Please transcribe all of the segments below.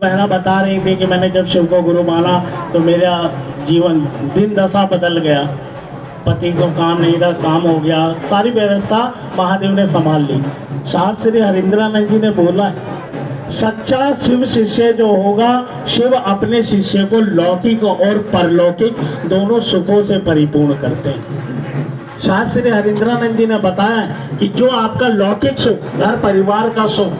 बहना बता रही थी कि मैंने जब शिव को गुरु माना तो मेरा जीवन दिन दशा बदल गया। पति को काम नहीं था, काम हो गया, सारी व्यवस्था महादेव ने संभाल ली। साहब श्री हरिंद्रानंद जी ने बोला है, सच्चा शिव शिष्य जो होगा, शिव अपने शिष्य को लौकिक और परलौकिक दोनों सुखों से परिपूर्ण करते हैं। साहब श्री हरिंद्रानंद जी ने बताया कि जो आपका लौकिक सुख, घर परिवार का सुख,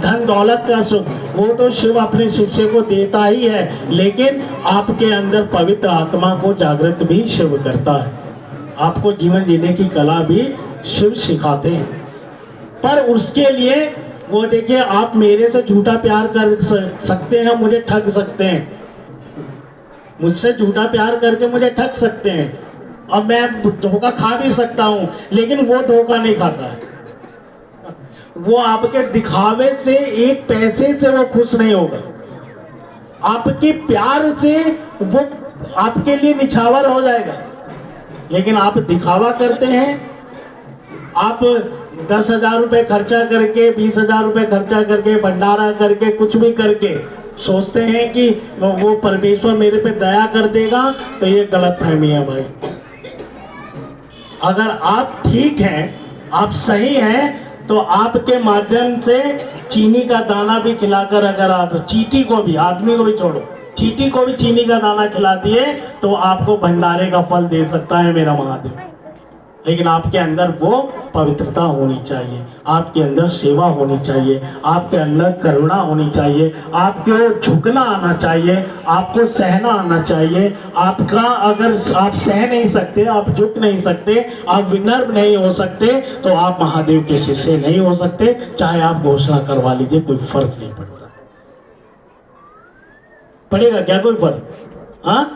धन दौलत का सुख, वो तो शिव अपने शिष्य को देता ही है, लेकिन आपके अंदर पवित्र आत्मा को जागृत भी शिव करता है। आपको जीवन जीने की कला भी शिव सिखाते हैं। पर उसके लिए वो देखिए, आप मेरे से झूठा प्यार कर सकते हैं, मुझे ठग सकते हैं, मुझसे झूठा प्यार करके मुझे ठग सकते हैं, और मैं धोखा खा भी सकता हूं, लेकिन वो धोखा नहीं खाता है। वो आपके दिखावे से, एक पैसे से वो खुश नहीं होगा। आपके प्यार से वो आपके लिए निछावर हो जाएगा। लेकिन आप दिखावा करते हैं, आप 10,000 रुपये खर्चा करके, 20,000 रुपये खर्चा करके, भंडारा करके, कुछ भी करके सोचते हैं कि वो परमेश्वर मेरे पे दया कर देगा, तो ये गलत फहमी है भाई। अगर आप ठीक हैं, आप सही हैं, तो आपके माध्यम से चीनी का दाना भी खिलाकर, अगर आप चींटी को भी, आदमी को भी छोड़ो, चींटी को भी चीनी का दाना खिला दिए तो आपको भंडारे का फल दे सकता है मेरा महादेव। लेकिन आपके अंदर वो पवित्रता होनी चाहिए, आपके अंदर सेवा होनी चाहिए, आपके अंदर करुणा होनी चाहिए, आपको झुकना आना चाहिए, आपको सहना आना चाहिए। आपका अगर आप सह नहीं सकते, आप झुक नहीं सकते, आप विनम्र नहीं हो सकते, तो आप महादेव के शिष्य नहीं हो सकते। चाहे आप घोषणा करवा लीजिए, कोई फर्क नहीं पड़ता। पड़ेगा क्या कोई फर्क? हाँ,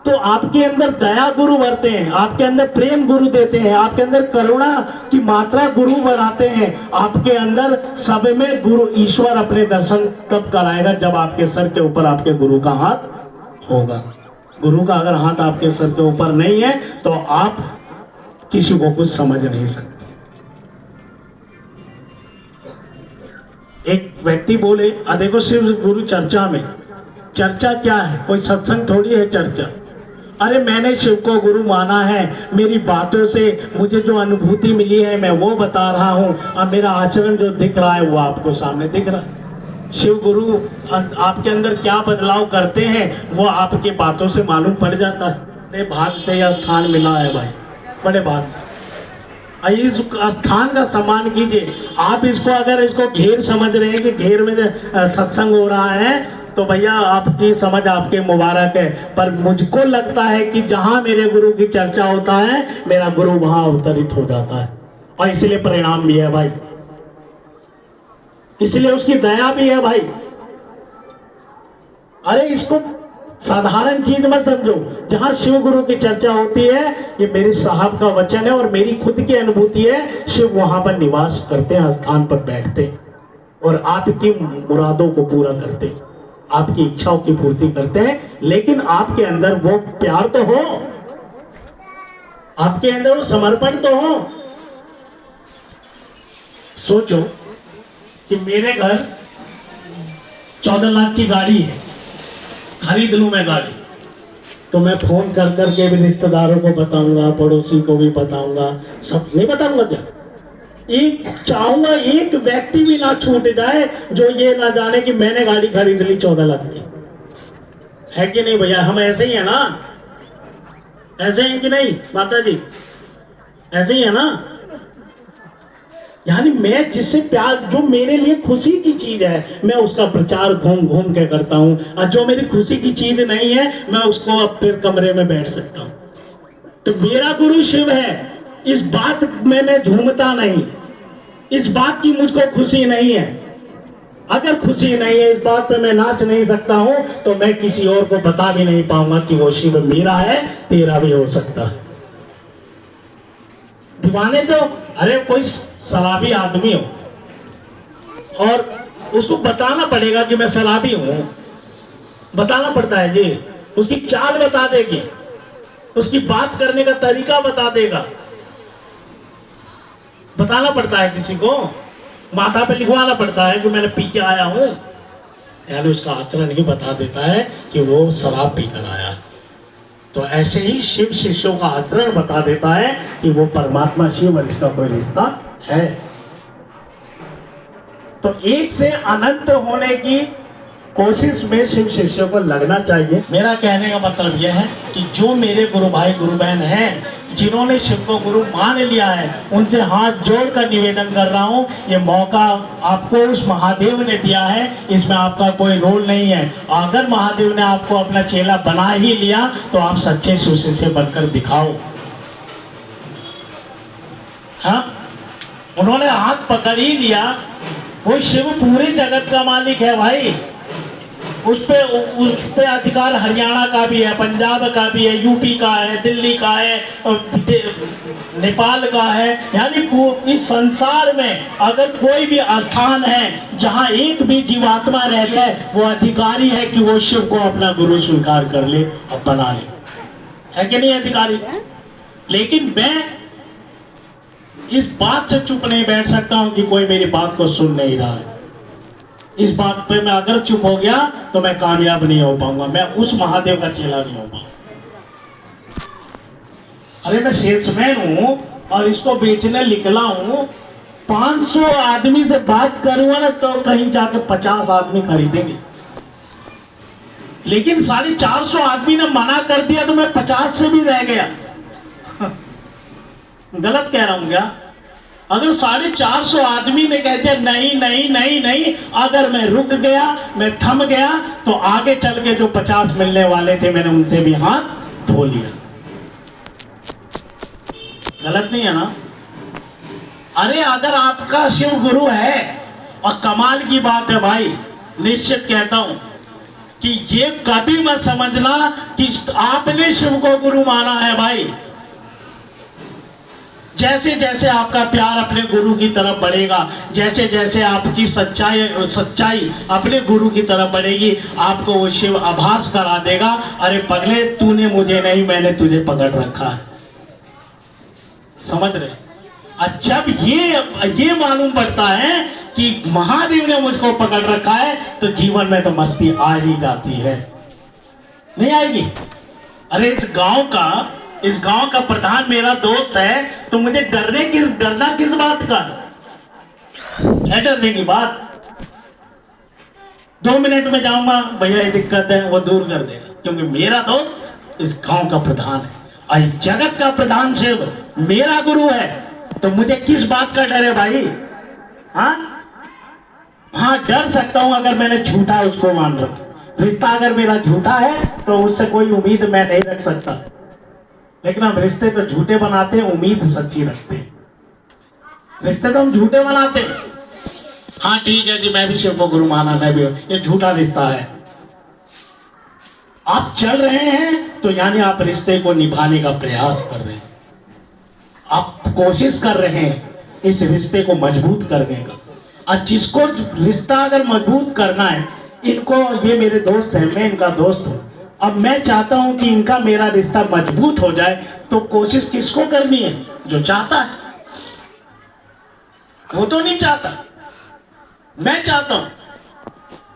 तो आपके अंदर दया गुरु भरते हैं, आपके अंदर प्रेम गुरु देते हैं, आपके अंदर करुणा की मात्रा गुरु बढ़ाते हैं। आपके अंदर सब में गुरु, ईश्वर अपने दर्शन तब कराएगा जब आपके सर के ऊपर आपके गुरु का हाथ होगा। गुरु का अगर हाथ आपके सर के ऊपर नहीं है तो आप किसी को कुछ समझ नहीं सकते। एक व्यक्ति बोले, देखो शिव गुरु चर्चा में, चर्चा क्या है? कोई सत्संग थोड़ी है चर्चा। अरे मैंने शिव को गुरु माना है, मेरी बातों से मुझे जो अनुभूति मिली है मैं वो बता रहा हूँ, और मेरा आचरण जो दिख रहा है वो आपको सामने दिख रहा है। शिव गुरु आपके अंदर क्या बदलाव करते हैं वो आपकी बातों से मालूम पड़ जाता है। बड़े भाग से यह स्थान मिला है भाई, बड़े भाग से। इस स्थान का सम्मान कीजिए। आप इसको, अगर इसको घेर समझ रहे हैं कि घेर में सत्संग हो रहा है, तो भैया आपकी समझ आपके मुबारक है। पर मुझको लगता है कि जहां मेरे गुरु की चर्चा होता है, मेरा गुरु वहां अवतरित हो जाता है, और इसलिए परिणाम भी है भाई, इसलिए उसकी दया भी है भाई। अरे इसको साधारण चीज मत समझो। जहां शिव गुरु की चर्चा होती है, ये मेरे साहब का वचन है और मेरी खुद की अनुभूति है, शिव वहां पर निवास करते हैं, स्थान पर बैठते हैं और आपकी मुरादों को पूरा करते हैं, आपकी इच्छाओं की पूर्ति करते हैं। लेकिन आपके अंदर वो प्यार तो हो, आपके अंदर वो समर्पण तो हो। सोचो कि मेरे घर 14 लाख की गाड़ी है, खरीद लूं मैं गाड़ी, तो मैं फोन कर करके भी रिश्तेदारों को बताऊंगा, पड़ोसी को भी बताऊंगा, सब नहीं बताऊंगा क्या? एक चाहूंगा एक व्यक्ति भी ना छूट जाए जो ये ना जाने कि मैंने गाड़ी खरीद ली 14 लाख की। है कि नहीं भैया? हम ऐसे ही है ना? ऐसे हैं कि नहीं माता जी? ऐसे ही है ना? यानी मैं जिससे प्यार, जो मेरे लिए खुशी की चीज है, मैं उसका प्रचार घूम घूम के करता हूं, और जो मेरी खुशी की चीज नहीं है, मैं उसको अब फिर कमरे में बैठ सकता हूं। तो मेरा गुरु शिव है, इस बात में मैं झूमता नहीं, इस बात की मुझको खुशी नहीं है। अगर खुशी नहीं है इस बात पे, मैं नाच नहीं सकता हूं, तो मैं किसी और को बता भी नहीं पाऊंगा कि वो शिव मेरा है, तेरा भी हो सकता है। दीवाने तो, अरे कोई शराबी आदमी हो और उसको बताना पड़ेगा कि मैं शराबी हूं, बताना पड़ता है जी, उसकी चाल बता देगी, उसकी बात करने का तरीका बता देगा, बताना पड़ता है किसी को, माथा पे लिखवाना पड़ता है कि मैंने पी के आया हूं। यानी उसका आचरण ही बता देता है कि वो शराब पीकर आया। तो ऐसे ही शिव शिष्यों का आचरण बता देता है कि वो परमात्मा शिव और इसका कोई रिश्ता है। तो एक से अनंत होने की कोशिश में शिव शिष्यों को लगना चाहिए। मेरा कहने का मतलब यह है कि जो मेरे गुरु भाई गुरु बहन हैं, जिन्होंने शिव को गुरु मान लिया है, उनसे हाथ जोड़कर निवेदन कर रहा हूँ, ये मौका आपको उस महादेव ने दिया है, इसमें आपका कोई रोल नहीं है। अगर महादेव ने आपको अपना चेला बना ही लिया तो आप सच्चे सुशिष्य बनकर दिखाओ। हाँ, उन्होंने हाथ पकड़ ही लिया। वो शिव पूरे जगत का मालिक है भाई। उस पे अधिकार हरियाणा का भी है, पंजाब का भी है, यूपी का है, दिल्ली का है, नेपाल का है। यानी इस संसार में अगर कोई भी स्थान है जहां एक भी जीवात्मा रहता है, वो अधिकारी है कि वो शिव को अपना गुरु स्वीकार कर ले और बना ले। है कि नहीं अधिकारी? लेकिन मैं इस बात से चुप नहीं बैठ सकता हूं कि कोई मेरी बात को सुन नहीं रहा है। इस बात पे मैं अगर चुप हो गया तो मैं कामयाब नहीं हो पाऊंगा, मैं उस महादेव का चेला नहीं हो पाऊंगा। अरे मैं सेल्समैन हूं और इसको बेचने निकला हूं, 500 आदमी से बात करूंगा ना तो कहीं जाके 50 आदमी खरीदेंगे, लेकिन 450 आदमी ने मना कर दिया तो मैं 50 से भी रह गया। गलत कह रहा हूं क्या? अगर 450 आदमी ने कह दिया नहीं नहीं नहीं नहीं, अगर मैं रुक गया, मैं थम गया, तो आगे चल के जो 50 मिलने वाले थे मैंने उनसे भी हाथ धो लिया। गलत नहीं है ना? अरे अगर आपका शिव गुरु है, और कमाल की बात है भाई, निश्चित कहता हूं कि ये कभी मत समझना कि आपने शिव को गुरु माना है भाई। जैसे जैसे आपका प्यार अपने गुरु की तरफ बढ़ेगा, जैसे जैसे आपकी सच्चाई अपने गुरु की तरफ बढ़ेगी, आपको वो शिव आभास करा देगा, अरे पगले तूने मुझे नहीं, मैंने तुझे पकड़ रखा है। समझ रहे? जब ये मालूम पड़ता है कि महादेव ने मुझको पकड़ रखा है, तो जीवन में तो मस्ती आ ही जाती है। नहीं आएगी? अरे इस गांव का प्रधान मेरा दोस्त है, तो मुझे डरना किस बात का है? डरने की बात? 2 मिनट में जाऊंगा, भैया ये दिक्कत है, वो दूर कर देगा, क्योंकि मेरा दोस्त इस गांव का प्रधान है और इस जगत का प्रधान शिव मेरा गुरु है। तो मुझे किस बात का डर है भाई? हाँ, डर सकता हूं अगर मैंने झूठा उसको मान रखा। रिश्ता अगर मेरा झूठा है तो उससे कोई उम्मीद मैं नहीं रख सकता, लेकिन हम रिश्ते तो झूठे बनाते हैं, उम्मीद सच्ची रखते हैं। रिश्ते तो हम झूठे बनाते हैं। हाँ ठीक है जी, मैं भी शिव को गुरु माना, मैं भी, ये झूठा रिश्ता है। आप चल रहे हैं तो यानी आप रिश्ते को निभाने का प्रयास कर रहे हैं, आप कोशिश कर रहे हैं इस रिश्ते को मजबूत करने का। और जिसको रिश्ता अगर मजबूत करना है, इनको, ये मेरे दोस्त हैं, मैं इनका दोस्त हूं, अब मैं चाहता हूं कि इनका मेरा रिश्ता मजबूत हो जाए, तो कोशिश किसको करनी है? जो चाहता है। वो तो नहीं चाहता, मैं चाहता हूं।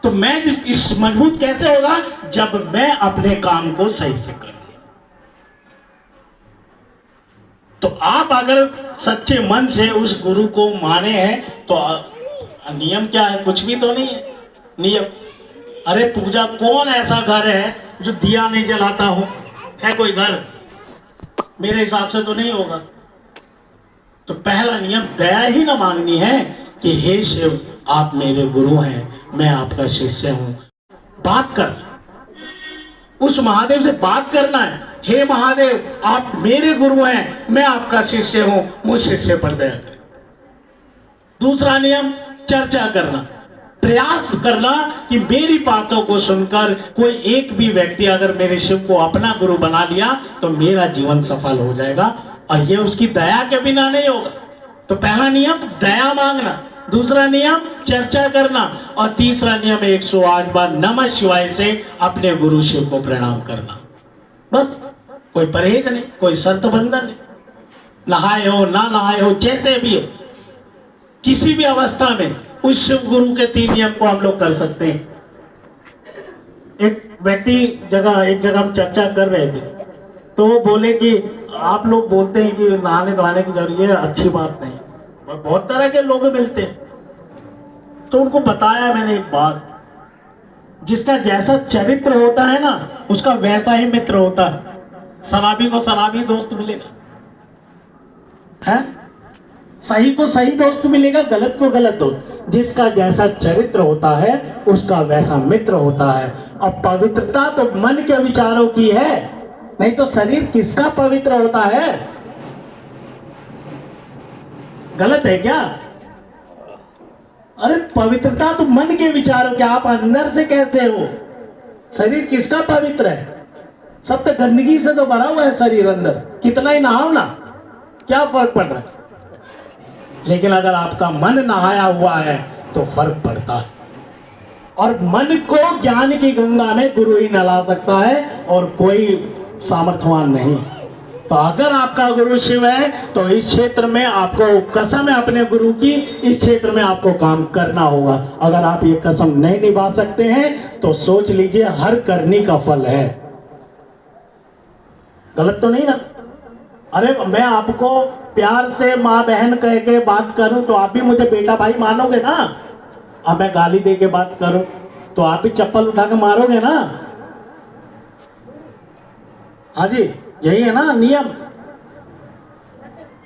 तो मैं इस मजबूत कैसे होगा? जब मैं अपने काम को सही से करूं। तो आप अगर सच्चे मन से उस गुरु को माने हैं, तो नियम क्या है? कुछ भी तो नहीं है नियम। अरे पूजा, कौन ऐसा घर है जो दिया नहीं जलाता हो? है कोई घर? मेरे हिसाब से तो नहीं होगा। तो पहला नियम दया ही ना मांगनी है कि हे शिव, आप मेरे गुरु हैं, मैं आपका शिष्य हूं। बात कर, उस महादेव से बात करना है, हे महादेव आप मेरे गुरु हैं, मैं आपका शिष्य हूं, मुझ शिष्य पर दया करें। दूसरा नियम, चर्चा करना, प्रयास करना कि मेरी बातों को सुनकर कोई एक भी व्यक्ति अगर मेरे शिव को अपना गुरु बना लिया तो मेरा जीवन सफल हो जाएगा, और ये उसकी दया के बिना नहीं होगा। तो पहला नियम दया मांगना, दूसरा नियम चर्चा करना, और तीसरा नियम 108 बार नमः शिवाय से अपने गुरु शिव को प्रणाम करना। बस, कोई परहेज नहीं, कोई शर्त बंधन नहीं। नहाए हो ना नहाए हो, जैसे भी हो, किसी भी अवस्था में उस शिव गुरु के 3 नियम को हम लोग कर सकते हैं। एक जगह हम चर्चा कर रहे थे, तो वो बोले कि आप लोग बोलते हैं कि नहाने धोने की जरूरत है, अच्छी बात नहीं, और बहुत तरह के लोग मिलते हैं। तो उनको बताया मैंने एक बात, जिसका जैसा चरित्र होता है ना, उसका वैसा ही मित्र होता है। शराबी को शराबी दोस्त मिलेगा, है? सही को सही दोस्त मिलेगा, गलत को गलत दोस्त। जिसका जैसा चरित्र होता है उसका वैसा मित्र होता है। अब पवित्रता तो मन के विचारों की है, नहीं तो शरीर किसका पवित्र होता है? गलत है क्या? अरे पवित्रता तो मन के विचारों की, आप अंदर से कैसे हो? शरीर किसका पवित्र है? सब तो गंदगी से तो भरा हुआ है शरीर अंदर, कितना ही नहाओ ना, क्या फर्क पड़ रहा है? लेकिन अगर आपका मन नहाया हुआ है तो फर्क पड़ता है। और मन को ज्ञान की गंगा में गुरु ही नला सकता है और कोई सामर्थ्यवान नहीं। तो अगर आपका गुरु शिव है तो इस क्षेत्र में आपको कसम है अपने गुरु की, इस क्षेत्र में आपको काम करना होगा। अगर आप ये कसम नहीं निभा सकते हैं तो सोच लीजिए हर करनी का फल है। गलत तो नहीं ना? अरे मैं आपको प्यार से माँ बहन कह के बात करूं तो आप भी मुझे बेटा भाई मानोगे ना? अब मैं गाली दे के बात करूं तो आप भी चप्पल उठा के मारोगे ना? हाँ जी, यही है ना नियम।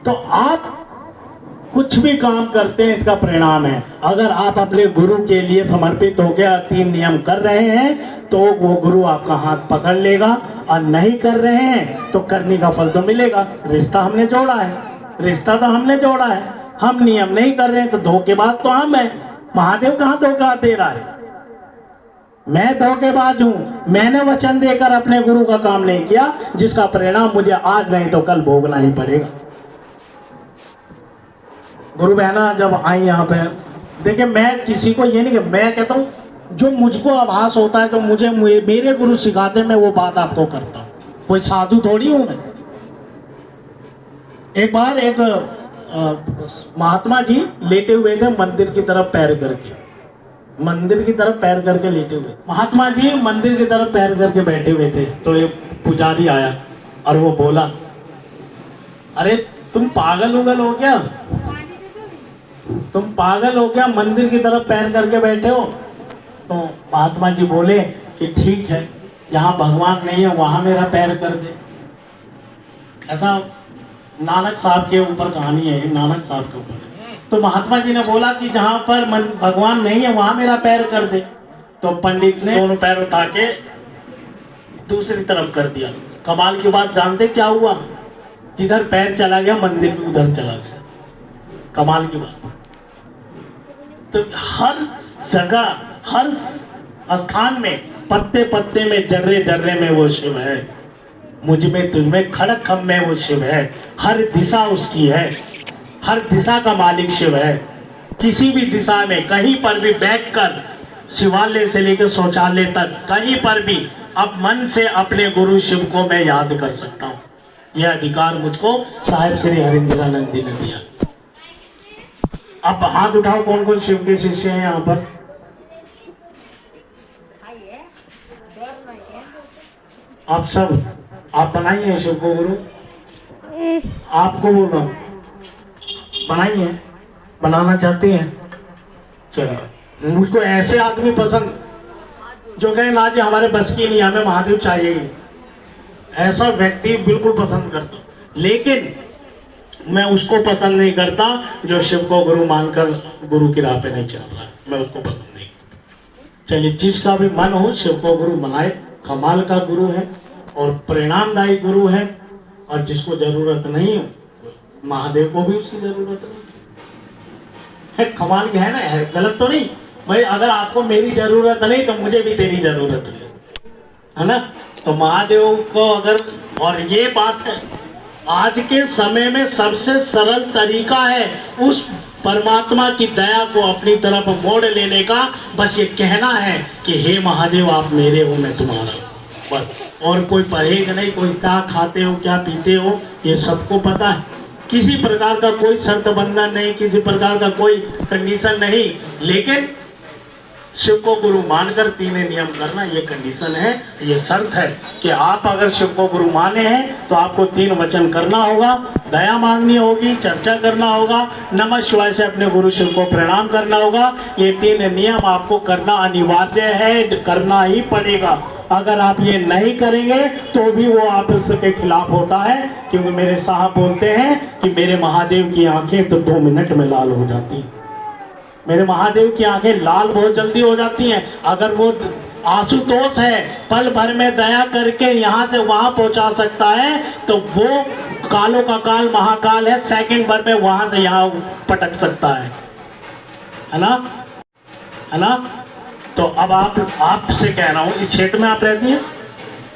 तो आप कुछ भी काम करते हैं इसका परिणाम है। अगर आप अपने गुरु के लिए समर्पित हो गया, 3 नियम कर रहे हैं तो वो गुरु आपका हाथ पकड़ लेगा, और नहीं कर रहे हैं तो करने का फल तो मिलेगा। रिश्ता हमने जोड़ा है, रिश्ता तो हमने जोड़ा है, हम नियम नहीं कर रहे हैं तो धोखेबाज तो हम है। महादेव कहाँ धोखा दे रहा है? मैं धोखेबाज हूं, मैंने वचन देकर अपने गुरु का काम नहीं किया, जिसका परिणाम मुझे आज नहीं तो कल भोगना ही पड़ेगा। गुरु बहना जब आई यहाँ पे, देखिए मैं किसी को ये नहीं, मैं कहता हूँ जो मुझको आभास होता है तो मुझे मेरे गुरु सिखाते, मैं वो बात आपको करता हूँ, कोई साधु थोड़ी हूं मैं। एक बार एक महात्मा जी लेटे हुए थे मंदिर की तरफ पैर करके, मंदिर की तरफ पैर करके लेटे हुए। महात्मा जी मंदिर की तरफ पैर करके बैठे हुए थे, तो एक पुजारी आया और वो बोला, अरे तुम पागल उगल हो क्या? तुम पागल हो क्या, मंदिर की तरफ पैर करके बैठे हो? तो महात्मा जी बोले कि ठीक है, जहाँ भगवान नहीं है वहां मेरा पैर कर दे। ऐसा नानक साहब के ऊपर कहानी है, नानक साहब के ऊपर। तो महात्मा जी ने बोला कि जहाँ पर भगवान नहीं है वहां मेरा पैर कर दे। तो पंडित ने दोनों पैर उठा के दूसरी तरफ कर दिया। कमाल की बात जानते क्या हुआ? जिधर पैर चला गया मंदिर भी उधर चला गया। कमाल की बात। तो हर जगह हर स्थान में पत्ते पत्ते में जर्रे जर्रे में वो शिव है। मुझ में तुझ में खड़क खम में वो शिव है। हर दिशा उसकी है, हर दिशा का मालिक शिव है। किसी भी दिशा में कहीं पर भी बैठकर, शिवालय से लेकर शौचालय तक कहीं पर भी अब मन से अपने गुरु शिव को मैं याद कर सकता हूँ। यह अधिकार मुझको साहिब श्री हरिंद्रानंद जी ने दिया। अब हाथ उठाओ कौन कौन शिव के शिष्य हैं यहाँ पर? आप सब, आप बनाइए शिव को गुरु। आपको बोल रहा हूँ, बनाइए, बनाना चाहती हैं? चलिए, मुझको ऐसे आदमी पसंद जो कहे ना जी हमारे बस की नहीं, हमें महादेव चाहिए ही, ऐसा व्यक्ति बिल्कुल पसंद करता हूं। लेकिन मैं उसको पसंद नहीं करता जो शिव को गुरु मानकर गुरु की राह पे नहीं चल रहा है, मैं उसको पसंद नहीं करता। चलिए, जिसका भी मन हो शिव को गुरु बनाए। कमाल का गुरु है और परिणामदायी गुरु है, और जिसको जरूरत नहीं हो महादेव को भी उसकी जरूरत नहीं है। कमाल की है ना, है गलत तो नहीं भाई। अगर आपको मेरी जरूरत नहीं तो मुझे भी तेरी जरूरत नहीं, है ना? तो महादेव को अगर, और ये बात है आज के समय में सबसे सरल तरीका है उस परमात्मा की दया को अपनी तरफ मोड़ लेने का। बस ये कहना है कि हे महादेव आप मेरे हो, मैं तुम्हारा हूं, बस। और कोई परहेज नहीं, कोई क्या खाते हो क्या पीते हो ये सबको पता है। किसी प्रकार का कोई शर्त बंधन नहीं, किसी प्रकार का कोई कंडीशन नहीं। लेकिन शिव को गुरु मानकर 3 नियम करना, ये कंडीशन है, ये शर्त है कि आप अगर शिव को गुरु माने हैं तो आपको 3 वचन करना होगा, दया मांगनी होगी, चर्चा करना होगा, नमः शिवाय से अपने गुरु शिव को प्रणाम करना होगा। ये 3 नियम आपको करना अनिवार्य है, करना ही पड़ेगा। अगर आप ये नहीं करेंगे तो भी वो आपस के खिलाफ होता है, क्योंकि मेरे साहब बोलते हैं कि मेरे महादेव की आंखें तो 2 मिनट में लाल हो जाती हैं। मेरे महादेव की आंखें लाल बहुत जल्दी हो जाती हैं। अगर वो आशुतोष है, पल भर में दया करके यहाँ से वहाँ पहुँचा सकता है, तो वो कालों का काल महाकाल है, सेकंड भर में वहाँ से यहाँ पटक सकता है ना, है ना। तो अब आपसे कह रहा हूँ, इस क्षेत्र में आप रहती हैं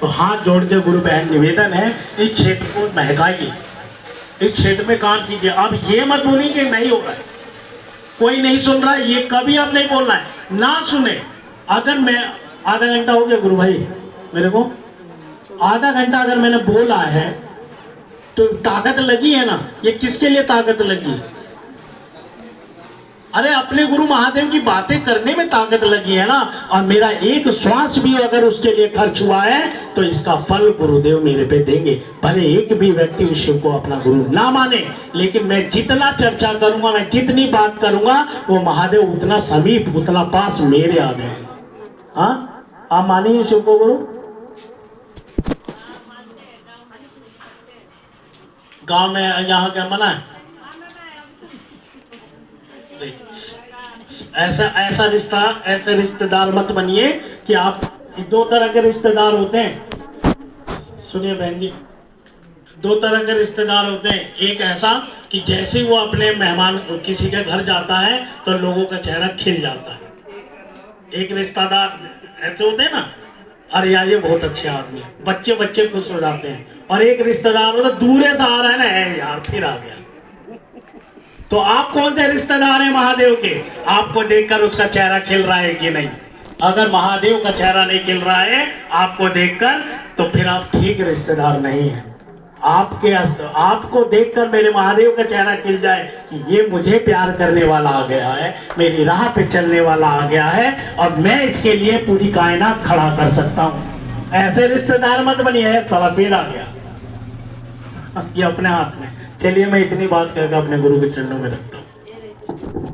तो हाथ जोड़ के गुरु बहन निवेदन है, इस क्षेत्र को महकाइए, इस क्षेत्र में काम कीजिए। अब ये मत बोलिए कि नहीं हो रहा है, कोई नहीं सुन रहा है, ये कभी आप नहीं बोलना है, ना सुने। अगर मैं आधा घंटा हो गया गुरु भाई, मेरे को आधा घंटा अगर मैंने बोला है तो ताकत लगी है ना, ये किसके लिए ताकत लगी? अरे अपने गुरु महादेव की बातें करने में ताकत लगी है ना। और मेरा एक श्वास भी अगर उसके लिए खर्च हुआ है तो इसका फल गुरुदेव मेरे पे देंगे। भले एक भी व्यक्ति उस शिव को अपना गुरु ना माने, लेकिन मैं जितना चर्चा करूंगा, मैं जितनी बात करूंगा, वो महादेव उतना समीप, उतना पास मेरे आ गए। हाँ, आप मानिए शिव को गुरु? गांव में यहाँ क्या मना है? ऐसा रिश्ता, ऐसे रिश्तेदार मत बनिए कि आप 2 तरह के रिश्तेदार होते हैं। सुनिए बहन जी, 2 तरह के रिश्तेदार होते हैं। एक ऐसा कि जैसे वो अपने मेहमान किसी के घर जाता है तो लोगों का चेहरा खिल जाता है। एक रिश्तेदार ऐसे होते हैं ना, अरे यार ये बहुत अच्छे आदमी है, बच्चे खुश हो जाते हैं। और एक रिश्तेदार होता दूर से आ रहा है ना, यार फिर आ गया। तो आप कौन से रिश्तेदार हैं महादेव के? आपको देखकर उसका चेहरा खिल रहा है कि नहीं? अगर महादेव का चेहरा नहीं खिल रहा है आपको देखकर, तो फिर आप ठीक रिश्तेदार नहीं हैं। आपको देखकर मेरे महादेव का चेहरा खिल जाए कि ये मुझे प्यार करने वाला आ गया है, मेरी राह पे चलने वाला आ गया है, और मैं इसके लिए पूरी कायनात खड़ा कर सकता हूँ। ऐसे रिश्तेदार मत बनिए, साला पेड़ आ गया ये अपने हाथ में। चलिए मैं इतनी बात कहकर अपने गुरु के चरणों में रखता हूं।